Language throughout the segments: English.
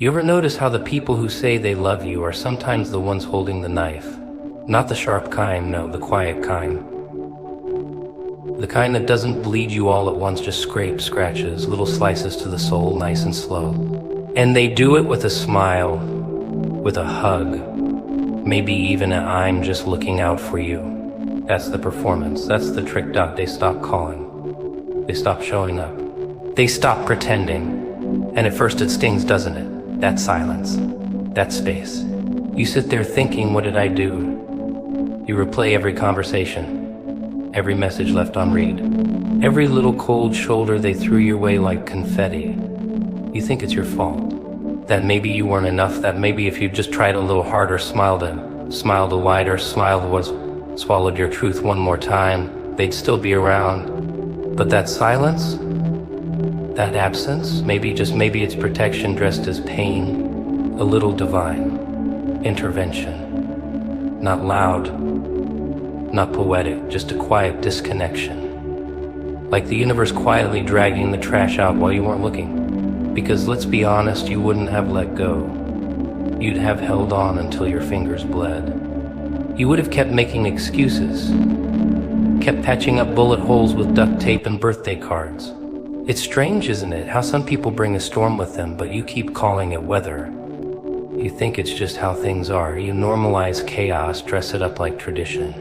You ever notice how the people who say they love you are sometimes the ones holding the knife? Not the sharp kind, no, the quiet kind. The kind that doesn't bleed you all at once, just scrapes, scratches, little slices to the soul, nice and slow. And they do it with a smile, with a hug, maybe even a "I'm just looking out for you." That's the performance, that's the trick. They stop calling. They stop showing up. They stop pretending. And at first it stings, doesn't it? That silence, that space. You sit there thinking, what did I do? You replay every conversation, every message left on read, every little cold shoulder they threw your way like confetti. You think it's your fault, that maybe you weren't enough, that maybe if you just tried a little harder, smiled a wider, swallowed your truth one more time, they'd still be around. But that silence, that absence, maybe it's protection dressed as pain, a little divine intervention. Not loud, not poetic, just a quiet disconnection. Like the universe quietly dragging the trash out while you weren't looking. Because let's be honest, you wouldn't have let go. You'd have held on until your fingers bled. You would have kept making excuses, kept patching up bullet holes with duct tape and birthday cards. It's strange, isn't it, how some people bring a storm with them, but you keep calling it weather. You think it's just how things are. You normalize chaos, dress it up like tradition.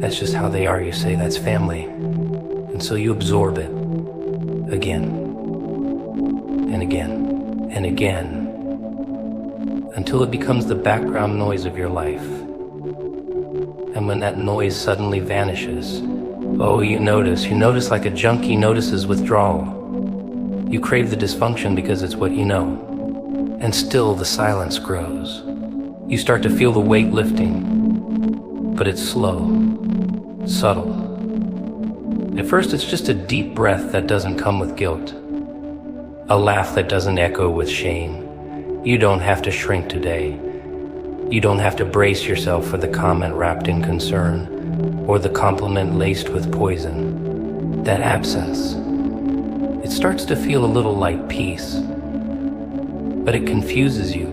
That's just how they are, you say, that's family. And so you absorb it, again, and again, and again, until it becomes the background noise of your life. And when that noise suddenly vanishes, oh, you notice like a junkie notices withdrawal. You crave the dysfunction because it's what you know. And still the silence grows. You start to feel the weight lifting, but it's slow, subtle. At first it's just a deep breath that doesn't come with guilt, a laugh that doesn't echo with shame. You don't have to shrink today. You don't have to brace yourself for the comment wrapped in concern, or the compliment laced with poison. That absence, it starts to feel a little like peace, but it confuses you,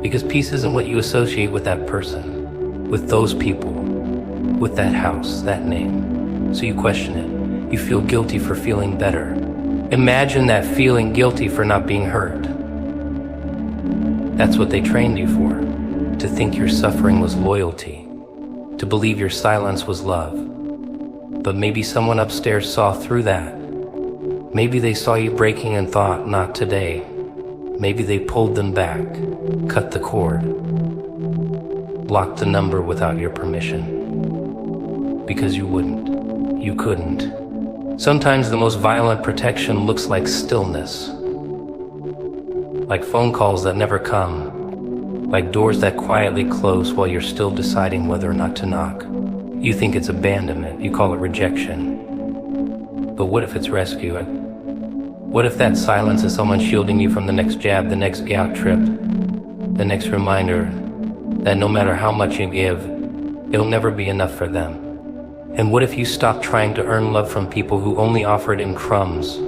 because peace isn't what you associate with that person, with those people, with that house, that name. So you question it. You feel guilty for feeling better. Imagine that feeling guilty for not being heard. That's what they trained you for, to think your suffering was loyalty, to believe your silence was love. But maybe someone upstairs saw through that. Maybe they saw you breaking and thought, not today. Maybe they pulled them back, cut the cord, blocked the number without your permission. Because you wouldn't, you couldn't. Sometimes the most violent protection looks like stillness, like phone calls that never come, like doors that quietly close while you're still deciding whether or not to knock. You think it's abandonment, you call it rejection. But what if it's rescue? What if that silence is someone shielding you from the next jab, the next gout trip, the next reminder that no matter how much you give, it'll never be enough for them? And what if you stop trying to earn love from people who only offer it in crumbs?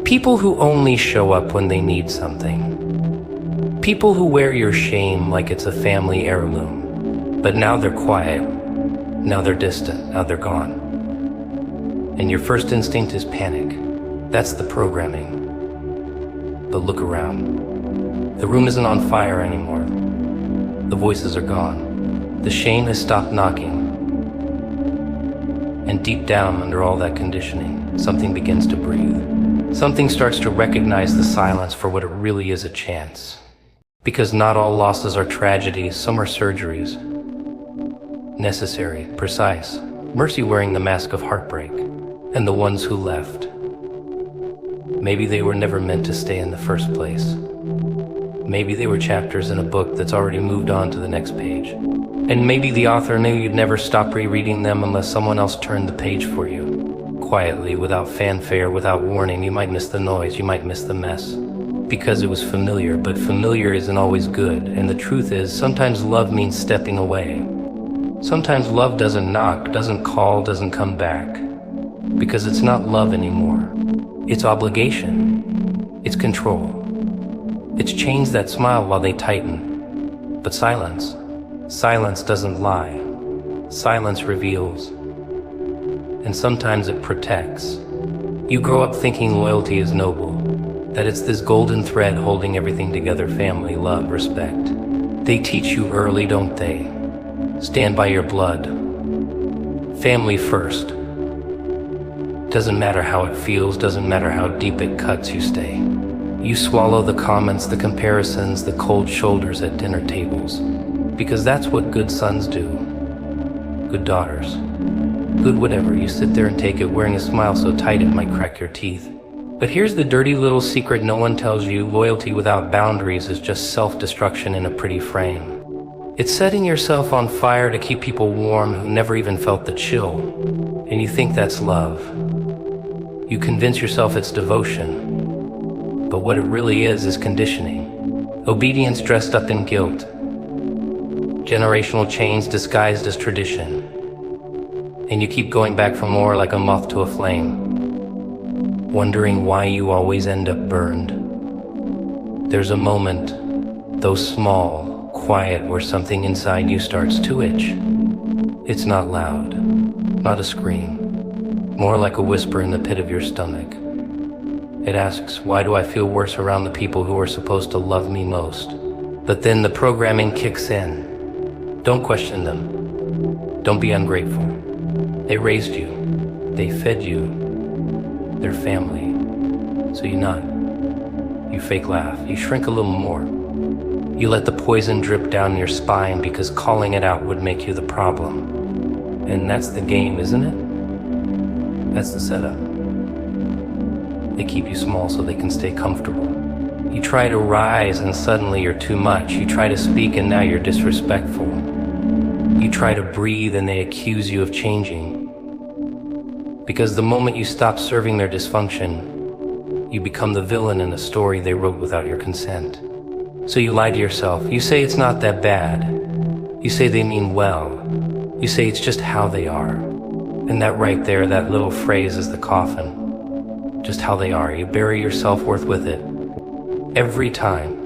People who only show up when they need something. People who wear your shame like it's a family heirloom. But now they're quiet, now they're distant, now they're gone. And your first instinct is panic. That's the programming. But look around. The room isn't on fire anymore. The voices are gone. The shame has stopped knocking. And deep down under all that conditioning, something begins to breathe. Something starts to recognize the silence for what it really is, a chance. Because not all losses are tragedies, some are surgeries. Necessary, precise. Mercy wearing the mask of heartbreak. And the ones who left. Maybe they were never meant to stay in the first place. Maybe they were chapters in a book that's already moved on to the next page. And maybe the author knew you'd never stop rereading them unless someone else turned the page for you. Quietly, without fanfare, without warning. You might miss the noise, you might miss the mess. Because it was familiar, but familiar isn't always good. And the truth is, sometimes love means stepping away. Sometimes love doesn't knock, doesn't call, doesn't come back. Because it's not love anymore. It's obligation. It's control. It's chains that smile while they tighten. But silence doesn't lie. Silence reveals. And sometimes it protects. You grow up thinking loyalty is noble, that it's this golden thread holding everything together: family, love, respect. They teach you early, don't they? Stand by your blood. Family first. Doesn't matter how it feels, doesn't matter how deep it cuts, you stay. You swallow the comments, the comparisons, the cold shoulders at dinner tables. Because that's what good sons do. Good daughters. Good whatever. You sit there and take it, wearing a smile so tight it might crack your teeth. But here's the dirty little secret no one tells you: loyalty without boundaries is just self-destruction in a pretty frame. It's setting yourself on fire to keep people warm who never even felt the chill. And you think that's love. You convince yourself it's devotion. But what it really is conditioning. Obedience dressed up in guilt. Generational chains disguised as tradition. And you keep going back for more like a moth to a flame, wondering why you always end up burned. There's a moment, though small, quiet, where something inside you starts to itch. It's not loud, not a scream, more like a whisper in the pit of your stomach. It asks, why do I feel worse around the people who are supposed to love me most? But then the programming kicks in. Don't question them. Don't be ungrateful. They raised you. They fed you. They're family. So you nod. You fake laugh. You shrink a little more. You let the poison drip down your spine because calling it out would make you the problem. And that's the game, isn't it? That's the setup. They keep you small so they can stay comfortable. You try to rise and suddenly you're too much. You try to speak and now you're disrespectful. You try to breathe and they accuse you of changing. Because the moment you stop serving their dysfunction, you become the villain in a story they wrote without your consent. So you lie to yourself. You say it's not that bad. You say they mean well. You say it's just how they are. And that right there, that little phrase is the coffin. Just how they are. You bury your self-worth with it. Every time.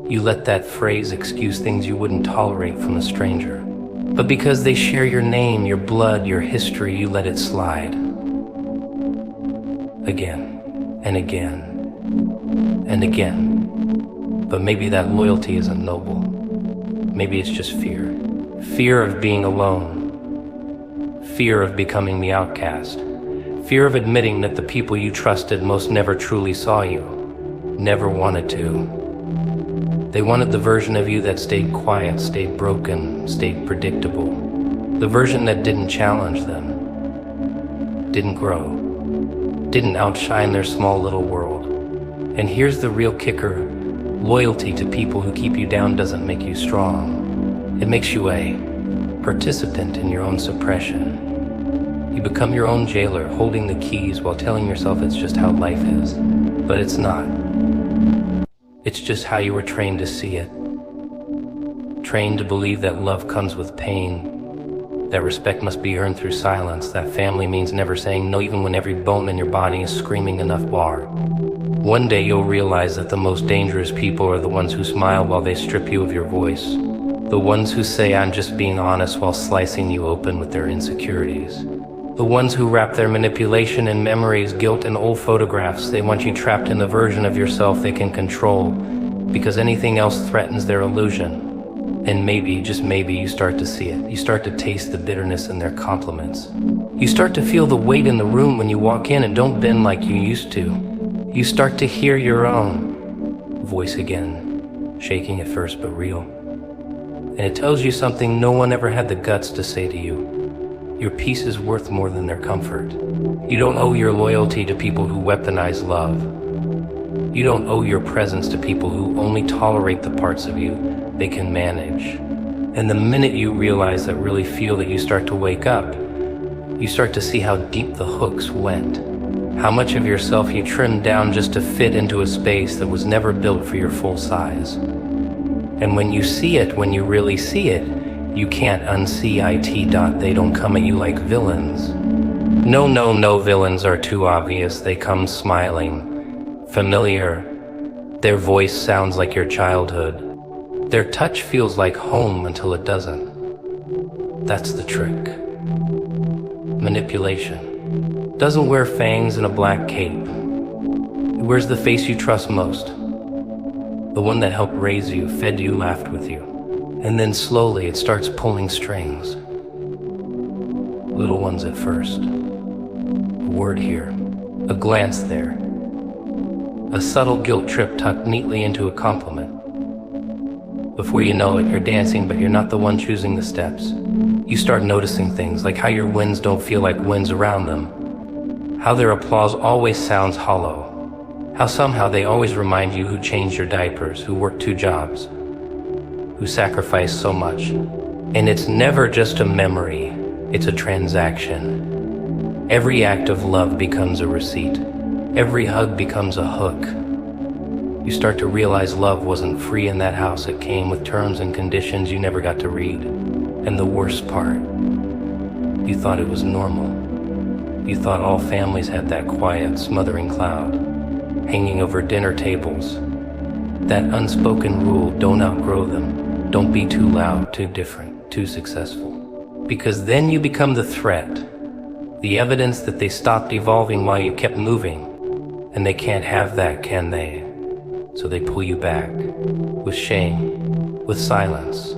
You let that phrase excuse things you wouldn't tolerate from a stranger. But because they share your name, your blood, your history, you let it slide. Again, and again, and again. But maybe that loyalty isn't noble. Maybe it's just fear. Fear of being alone. Fear of becoming the outcast. Fear of admitting that the people you trusted most never truly saw you. Never wanted to. They wanted the version of you that stayed quiet, stayed broken, stayed predictable. The version that didn't challenge them, didn't grow, didn't outshine their small little world. And here's the real kicker: loyalty to people who keep you down doesn't make you strong. It makes you a participant in your own suppression. You become your own jailer, holding the keys while telling yourself it's just how life is. But it's not. It's just how you were trained to see it. Trained to believe that love comes with pain, that respect must be earned through silence, that family means never saying no even when every bone in your body is screaming enough bar. One day you'll realize that the most dangerous people are the ones who smile while they strip you of your voice. The ones who say I'm just being honest while slicing you open with their insecurities. The ones who wrap their manipulation in memories, guilt, and old photographs. They want you trapped in the version of yourself they can control, because anything else threatens their illusion. And maybe, just maybe, you start to see it. You start to taste the bitterness in their compliments. You start to feel the weight in the room when you walk in and don't bend like you used to. You start to hear your own voice again, shaking at first but real. And it tells you something no one ever had the guts to say to you. Your peace is worth more than their comfort. You don't owe your loyalty to people who weaponize love. You don't owe your presence to people who only tolerate the parts of you they can manage. And the minute you realize that, really feel that, you start to wake up. You start to see how deep the hooks went. How much of yourself you trimmed down just to fit into a space that was never built for your full size. And when you see it, when you really see it, you can't unsee it. They don't come at you like villains. No, villains are too obvious. They come smiling, familiar, Their voice sounds like your childhood. Their touch feels like home until it doesn't. That's the trick. Manipulation. Doesn't wear fangs and a black cape. It wears the face you trust most. The one that helped raise you, fed you, laughed with you. And then slowly it starts pulling strings. Little ones at first. A word here, a glance there. A subtle guilt trip tucked neatly into a compliment. Before you know it, you're dancing, but you're not the one choosing the steps. You start noticing things, like how your wins don't feel like wins around them. How their applause always sounds hollow. How somehow they always remind you who changed your diapers, who worked 2 jobs, who sacrificed so much. And it's never just a memory, it's a transaction. Every act of love becomes a receipt. Every hug becomes a hook. You start to realize love wasn't free in that house. It came with terms and conditions you never got to read. And the worst part, you thought it was normal. You thought all families had that quiet, smothering cloud hanging over dinner tables. That unspoken rule, don't outgrow them. Don't be too loud, too different, too successful. Because then you become the threat, the evidence that they stopped evolving while you kept moving. And they can't have that, can they? So they pull you back, with shame, with silence,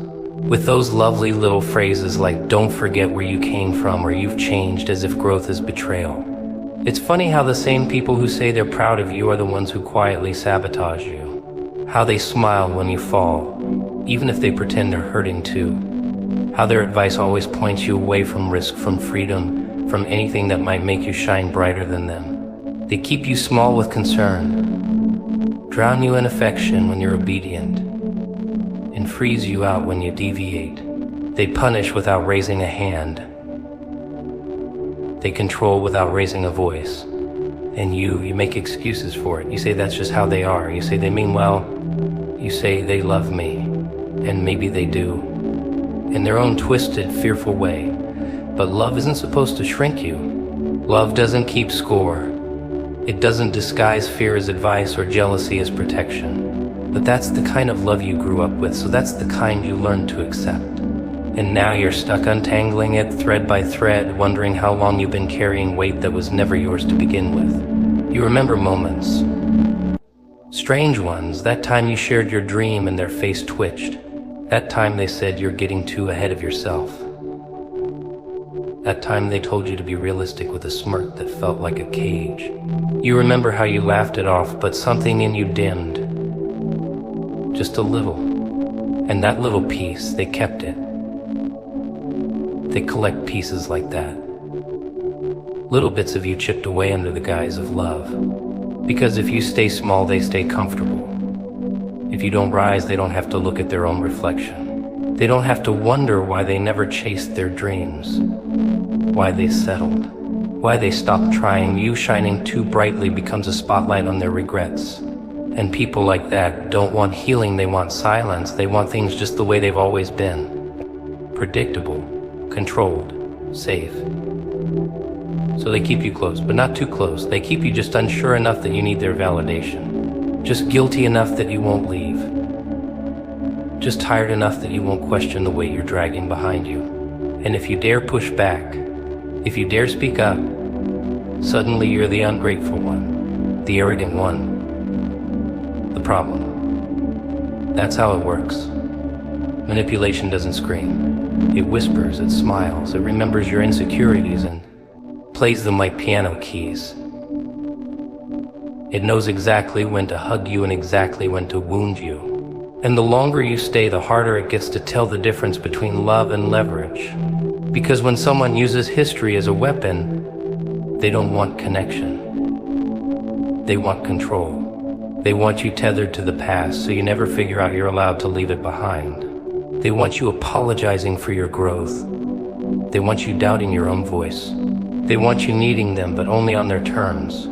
with those lovely little phrases like, don't forget where you came from, or you've changed, as if growth is betrayal. It's funny how the same people who say they're proud of you are the ones who quietly sabotage you. How they smile when you fall, even if they pretend they're hurting too. How their advice always points you away from risk, from freedom, from anything that might make you shine brighter than them. They keep you small with concern, drown you in affection when you're obedient, and freeze you out when you deviate. They punish without raising a hand. They control without raising a voice. And you make excuses for it. You say that's just how they are. You say they mean well. You say they love me. And maybe they do, in their own twisted, fearful way. But love isn't supposed to shrink you. Love doesn't keep score. It doesn't disguise fear as advice or jealousy as protection. But that's the kind of love you grew up with, so that's the kind you learned to accept. And now you're stuck untangling it thread by thread, wondering how long you've been carrying weight that was never yours to begin with. You remember moments, strange ones, that time you shared your dream and their face twitched. That time they said you're getting too ahead of yourself. That time they told you to be realistic with a smirk that felt like a cage. You remember how you laughed it off, but something in you dimmed. Just a little. And that little piece, they kept it. They collect pieces like that. Little bits of you chipped away under the guise of love. Because if you stay small, they stay comfortable. If you don't rise, they don't have to look at their own reflection. They don't have to wonder why they never chased their dreams. Why they settled, why they stopped trying. You shining too brightly becomes a spotlight on their regrets. And people like that don't want healing, they want silence. They want things just the way they've always been. Predictable, controlled, safe. So they keep you close, but not too close. They keep you just unsure enough that you need their validation. Just guilty enough that you won't leave. Just tired enough that you won't question the weight you're dragging behind you. And if you dare push back, if you dare speak up, suddenly you're the ungrateful one, the arrogant one, the problem. That's how it works. Manipulation doesn't scream. It whispers, it smiles, it remembers your insecurities and plays them like piano keys. It knows exactly when to hug you and exactly when to wound you. And the longer you stay, the harder it gets to tell the difference between love and leverage. Because when someone uses history as a weapon, they don't want connection. They want control. They want you tethered to the past so you never figure out you're allowed to leave it behind. They want you apologizing for your growth. They want you doubting your own voice. They want you needing them, but only on their terms.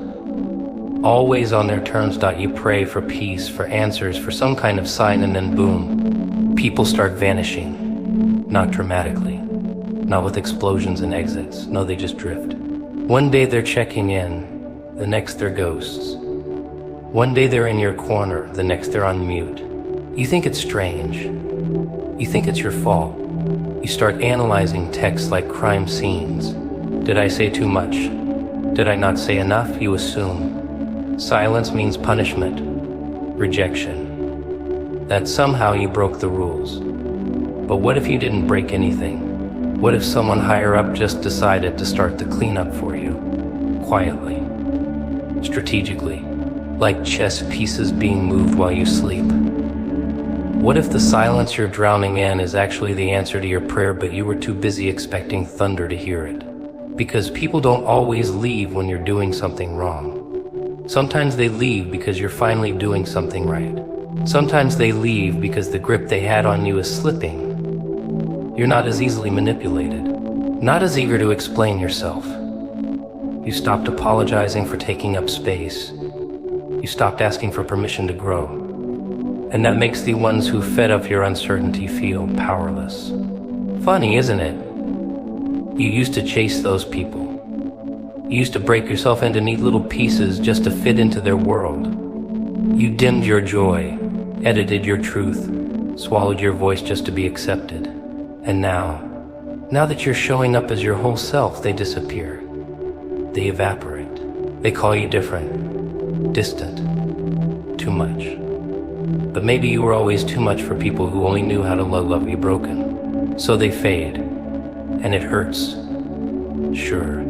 Always on their terms. You pray for peace, for answers, for some kind of sign, and then boom, people start vanishing. Not dramatically. Not with explosions and exits. No, they just drift. One day they're checking in, the next they're ghosts. One day they're in your corner, the next they're on mute. You think it's strange. You think it's your fault. You start analyzing texts like crime scenes. Did I say too much? Did I not say enough? You assume. Silence means punishment, rejection. That somehow you broke the rules. But what if you didn't break anything? What if someone higher up just decided to start the cleanup for you? Quietly. Strategically. Like chess pieces being moved while you sleep. What if the silence you're drowning in is actually the answer to your prayer, but you were too busy expecting thunder to hear it? Because people don't always leave when you're doing something wrong. Sometimes they leave because you're finally doing something right. Sometimes they leave because the grip they had on you is slipping. You're not as easily manipulated, not as eager to explain yourself. You stopped apologizing for taking up space. You stopped asking for permission to grow. And that makes the ones who fed up your uncertainty feel powerless. Funny, isn't it? You used to chase those people. You used to break yourself into neat little pieces just to fit into their world. You dimmed your joy, edited your truth, swallowed your voice just to be accepted. And now that you're showing up as your whole self, they disappear. They evaporate. They call you different, distant, too much. But maybe you were always too much for people who only knew how to love you broken. So they fade, and it hurts. Sure,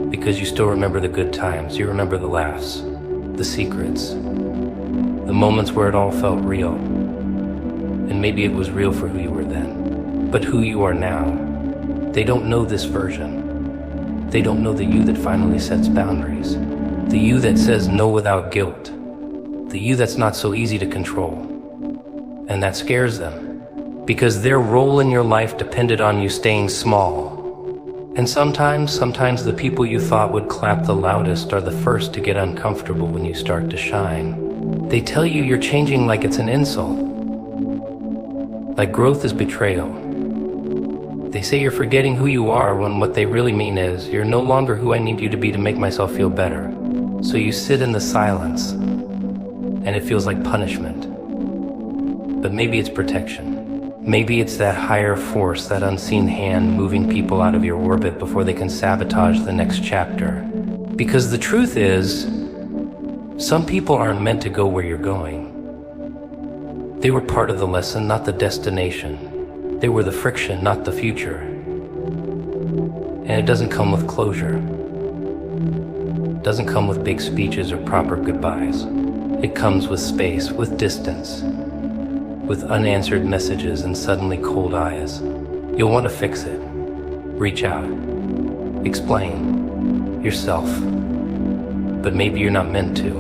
because you still remember the good times, you remember the laughs, the secrets, the moments where it all felt real. And maybe it was real for who you were then, but who you are now. They don't know this version. They don't know the you that finally sets boundaries, the you that says no without guilt, the you that's not so easy to control. And that scares them, because their role in your life depended on you staying small. And sometimes the people you thought would clap the loudest are the first to get uncomfortable when you start to shine. They tell you you're changing like it's an insult, like growth is betrayal. They say you're forgetting who you are when what they really mean is, you're no longer who I need you to be to make myself feel better. So you sit in the silence, and it feels like punishment. But maybe it's protection. Maybe it's that higher force, that unseen hand moving people out of your orbit before they can sabotage the next chapter. Because the truth is, some people aren't meant to go where you're going. They were part of the lesson, not the destination. They were the friction, not the future. And it doesn't come with closure. It doesn't come with big speeches or proper goodbyes. It comes with space, with distance, with unanswered messages and suddenly cold eyes. You'll want to fix it. Reach out. Explain yourself. But maybe you're not meant to.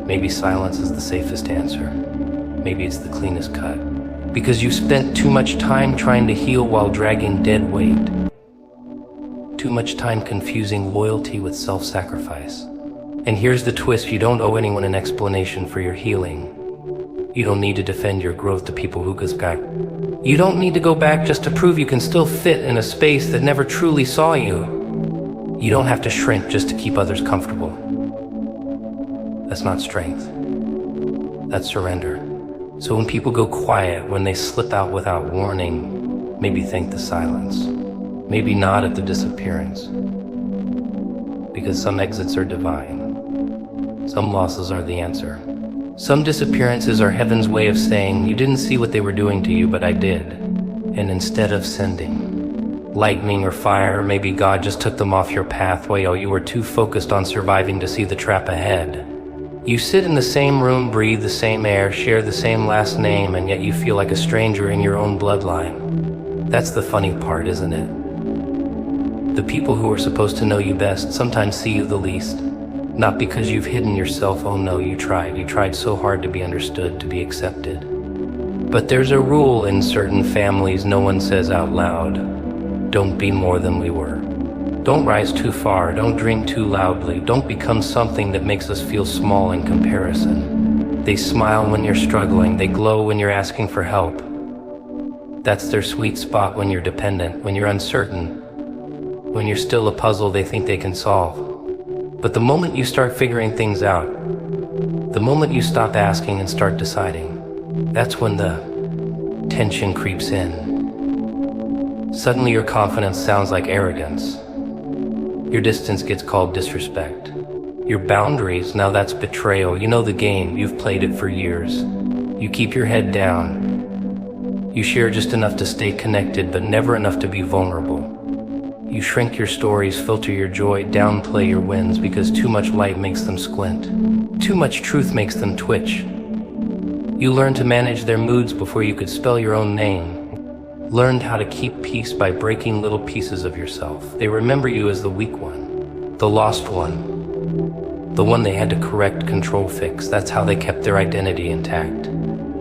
Maybe silence is the safest answer. Maybe it's the cleanest cut. Because you spent too much time trying to heal while dragging dead weight. Too much time confusing loyalty with self-sacrifice. And here's the twist, you don't owe anyone an explanation for your healing. You don't need to defend your growth to people who goes back. You don't need to go back just to prove you can still fit in a space that never truly saw you. You don't have to shrink just to keep others comfortable. That's not strength. That's surrender. So when people go quiet, when they slip out without warning, maybe thank the silence. Maybe nod at the disappearance. Because some exits are divine. Some losses are the answer. Some disappearances are heaven's way of saying, you didn't see what they were doing to you, but I did. And instead of sending lightning or fire, maybe God just took them off your pathway, or you were too focused on surviving to see the trap ahead. You sit in the same room, breathe the same air, share the same last name, and yet you feel like a stranger in your own bloodline. That's the funny part, isn't it? The people who are supposed to know you best sometimes see you the least. Not because you've hidden yourself, oh no, you tried so hard to be understood, to be accepted. But there's a rule in certain families no one says out loud. Don't be more than we were. Don't rise too far, don't dream too loudly, don't become something that makes us feel small in comparison. They smile when you're struggling, they glow when you're asking for help. That's their sweet spot when you're dependent, when you're uncertain, when you're still a puzzle they think they can solve. But the moment you start figuring things out, The moment you stop asking and start deciding, that's when the tension creeps in. Suddenly your confidence sounds like arrogance. Your distance gets called disrespect. Your boundaries, now that's betrayal. You know the game, you've played it for years. You keep your head down. You share just enough to stay connected, but never enough to be vulnerable. You shrink your stories, filter your joy, downplay your wins, because too much light makes them squint. Too much truth makes them twitch. You learned to manage their moods before you could spell your own name. Learned how to keep peace by breaking little pieces of yourself. They remember you as the weak one, the lost one, the one they had to correct, control, fix. That's how they kept their identity intact.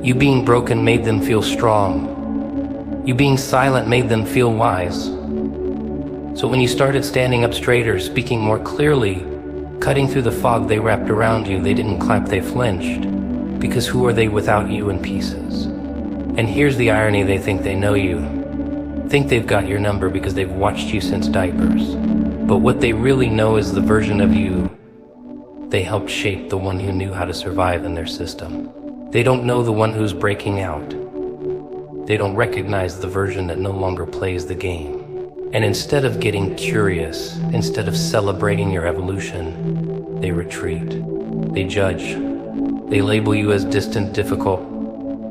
You being broken made them feel strong. You being silent made them feel wise. So when you started standing up straighter, speaking more clearly, cutting through the fog they wrapped around you, they didn't clap, they flinched. Because who are they without you in pieces? And here's the irony, they think they know you. Think they've got your number because they've watched you since diapers. But what they really know is the version of you they helped shape, the one who knew how to survive in their system. They don't know the one who's breaking out. They don't recognize the version that no longer plays the game. And instead of getting curious, instead of celebrating your evolution, they retreat. They judge. They label you as distant, difficult,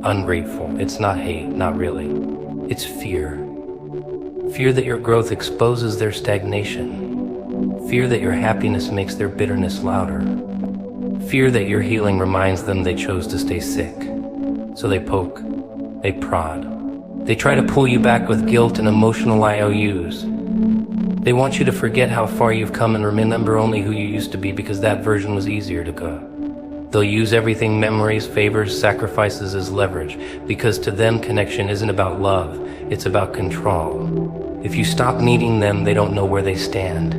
ungrateful. It's not hate, not really. It's fear. Fear that your growth exposes their stagnation. Fear that your happiness makes their bitterness louder. Fear that your healing reminds them they chose to stay sick. So they poke, they prod. They try to pull you back with guilt and emotional IOUs. They want you to forget how far you've come and remember only who you used to be, because that version was easier to go. They'll use everything, memories, favors, sacrifices, as leverage, because to them connection isn't about love, it's about control. If you stop needing them, they don't know where they stand.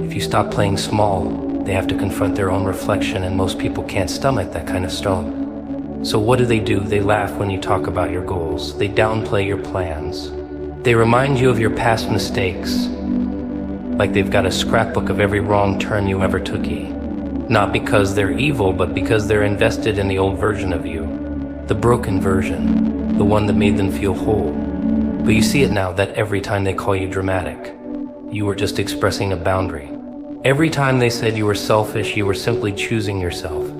If you stop playing small, they have to confront their own reflection, and most people can't stomach that kind of stone. So what do? They laugh when you talk about your goals. They downplay your plans. They remind you of your past mistakes, like they've got a scrapbook of every wrong turn you ever took. Not because they're evil, but because they're invested in the old version of you. The broken version, the one that made them feel whole. But you see it now that every time they call you dramatic, you were just expressing a boundary. Every time they said you were selfish, you were simply choosing yourself.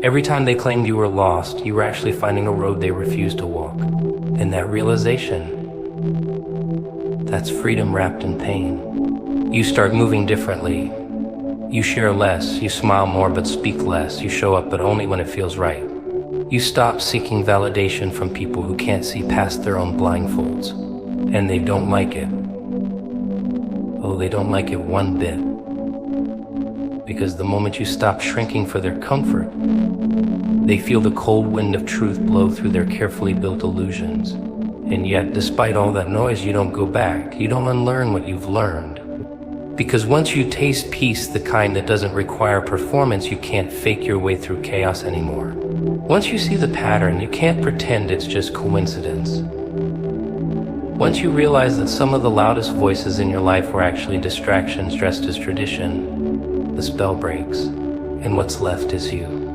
Every time they claimed you were lost, you were actually finding a road they refused to walk. And that realization, that's freedom wrapped in pain. You start moving differently. You share less, you smile more but speak less. You show up but only when it feels right. You stop seeking validation from people who can't see past their own blindfolds. And they don't like it. Oh, they don't like it one bit. Because the moment you stop shrinking for their comfort, they feel the cold wind of truth blow through their carefully built illusions. And yet, despite all that noise, you don't go back. You don't unlearn what you've learned. Because once you taste peace, the kind that doesn't require performance, you can't fake your way through chaos anymore. Once you see the pattern, you can't pretend it's just coincidence. Once you realize that some of the loudest voices in your life were actually distractions dressed as tradition, the spell breaks, and what's left is you.